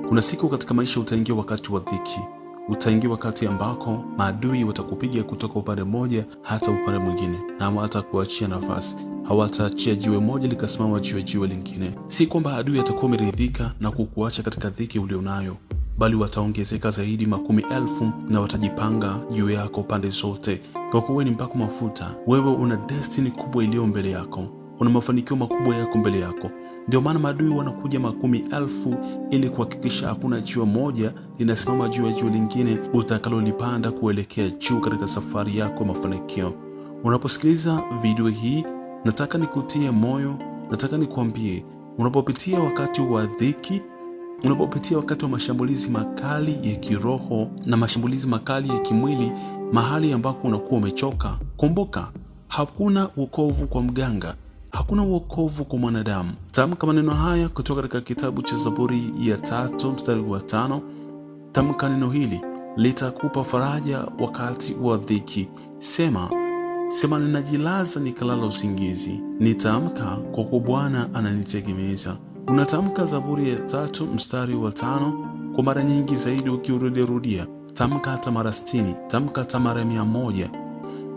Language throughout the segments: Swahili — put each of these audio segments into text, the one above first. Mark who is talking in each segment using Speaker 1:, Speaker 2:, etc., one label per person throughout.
Speaker 1: Kuna siku katika maisha utaingia wakati wa dhiki. Utaingia wakati ambako maadui watakupiga kutoka upande mmoja hata upande mwingine, na hawatakuachia nafasi. Hawataachia jiwe moja likasimama juu ya jiwe lingine. Si kwamba adui atakuwa ameridhika na kukuacha katika dhiki ulionayo, bali wataongezeka zaidi 10,000 na watajipanga juu yako pande zote. Kwa kuwa ni mpako mafuta, wewe una destiny kubwa iliyo mbele yako, una mafanikio makubwa yako mbele yako. Ndio maana maadui wanakuja 10,000 ili kuhakikisha hakuna jiwe moja linasimama juu ya jiwe lingine utakalolipanda kuelekea juu katika safari yako ya mafanikio. Unaposikiliza video hii, nataka nikutie moyo, nataka nikuambie, unapopitia wakati wa dhiki, unapopitia wakati wa mashambulizi makali ya kiroho na mashambulizi makali ya kimwili, mahali ambako unakuwa umechoka, kumbuka, hakuna wokovu kwa mganga. Hakuna wokovu kwa mwanadamu. Tamka maneno haya kutoka katika kitabu cha Zaburi ya 3 mstari wa 5. Tamka neno hili, litakupa faraja wakati wa dhiki. Sema, ninajilaza nikalala usingizi. Nitaamka kwa kuwa Bwana ananitegemeza. Unatamka Zaburi ya 3 mstari wa 5 kwa mara nyingi zaidi ukirudia. Tamka hata mara 60, tamka hata mara 100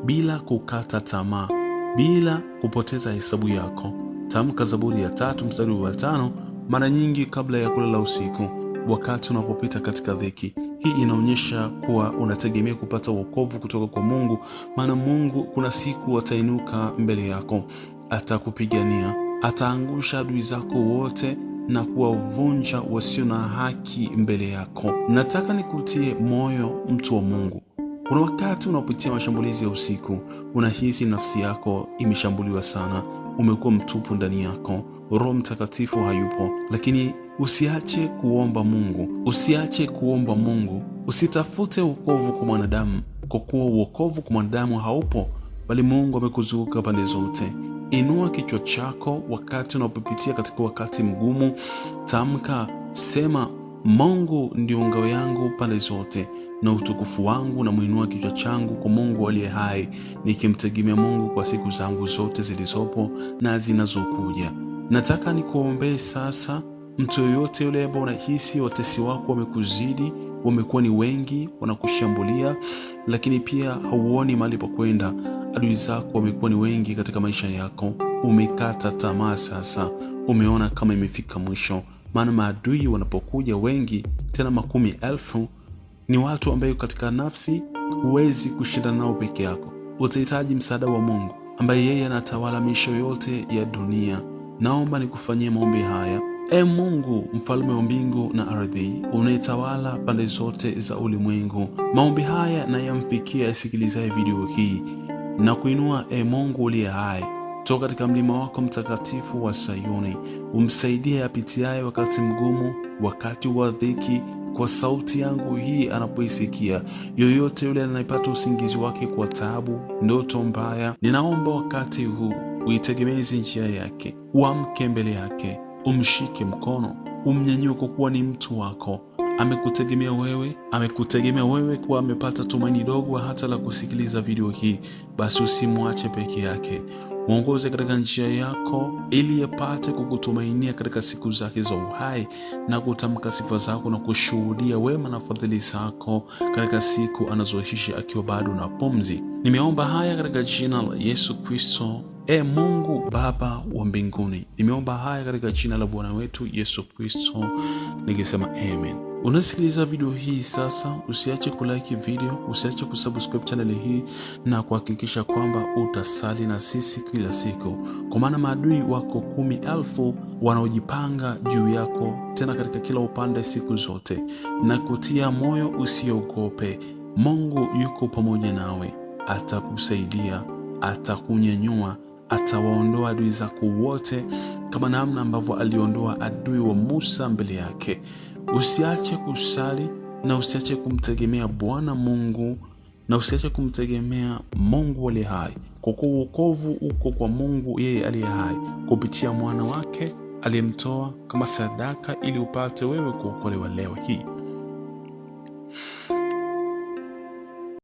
Speaker 1: bila kukata tamaa, bila kupoteza hesabu yako. Tamka Zaburi ya 3 mstari wa 5 mara nyingi kabla ya kulala usiku, wakati unapopita katika dhiki. Hii inaonyesha kuwa unategemea kupata wokovu kutoka kwa Mungu, maana Mungu kuna siku atainuka mbele yako, atakupigania, ataangusha adui zako wote na kuwavunja wasio na haki mbele yako. Nataka nikutie moyo, mtu wa Mungu. Kuna wakati unapitia mashambulizi ya usiku, unahisi nafsi yako imeshambuliwa sana, umekuwa mtupu ndani yako, Roho Mtakatifu hayupo. Lakini usiache kuomba Mungu, usiache kuomba Mungu. Usitafute wokovu kwa mwanadamu, kwa kuwa wokovu kwa mwanadamu haupo, bali Mungu amekuzunguka pande zote. Inua kichwa chako wakati unapopitia katika wakati mgumu. Tamka, sema, Mungu ndio ngao yangu pande zote, na utukufu wangu na muinua kichwa changu kwa Mungu aliye hai, nikimtegemea Mungu kwa siku zangu zote zilizopo na zinazokuja. Nataka nikuombee sasa, mtu yoyote yule ambaye unahisi watesi wako wamekuzidi, wamekuwa ni wengi, wanakushambulia, lakini pia hauoni mahali pa kwenda. Adui zako wamekuwa ni wengi katika maisha yako. Umekata tamaa sasa, umeona kama imefika mwisho. Maana maadui wanapokuja wengi, tena 10,000, ni watu ambao katika nafsi huwezi kushinda nao peke yako. Utahitaji msaada wa Mungu ambaye yeye anatawala miisho yote ya dunia. Naomba nikufanyie maombi haya. Mungu, mfalme wa mbingu na ardhi, unayetawala pande zote za ulimwengu, maombi haya na yamfikia asikilizaye video hii na kuinua. Mungu uliye hai, toka katika mlima wako mtakatifu wa Sayuni, umsaidie apitiaye wakati mgumu, wakati wa dhiki, kwa sauti yangu hii anapoisikia. Yoyote yule anayepata usingizi wake kwa taabu, ndoto mbaya, ninaomba wakati huu uitegemeze njia yake, uamke mbele yake, umshike mkono, umnyanyue kwa kuwa ni mtu wako. Amekutegemea wewe kuwa amepata tumaini dogo hata la kusikiliza video hii. Basi usimwache peke yake, mwongoze katika njia yako ili apate kukutumainia katika siku zake za uhai, na kutamka sifa zako na kushuhudia wema na fadhili zako katika siku anazoishi akiwa bado na pumzi. Nimeomba haya katika jina la Yesu Kristo. Mungu Baba wa mbinguni, nimeomba haya katika jina la Bwana wetu Yesu Kristo, nikisema amen. Unasikiliza video hii sasa, usiache kulike video, usiache kusubscribe channel hii na kuhakikisha kwamba utasali na sisi kila siku, kwa maana maadui wako 10,000 wanaojipanga juu yako, tena katika kila upande siku zote. Na kutia moyo, usiogope. Mungu yuko pamoja nawe, atakusaidia, atakunyanyua, atawaondoa adui zako wote kama namna ambavyo aliondoa adui wa Musa mbele yake. Usiache kusali na usiache kumtegemea Bwana Mungu, na usiache kumtegemea Mungu aliye hai, kwa kuwa wokovu uko kwa Mungu yeye aliye hai, kupitia mwana wake aliyemtoa kama sadaka ili upate wewe kuokolewa leo hii.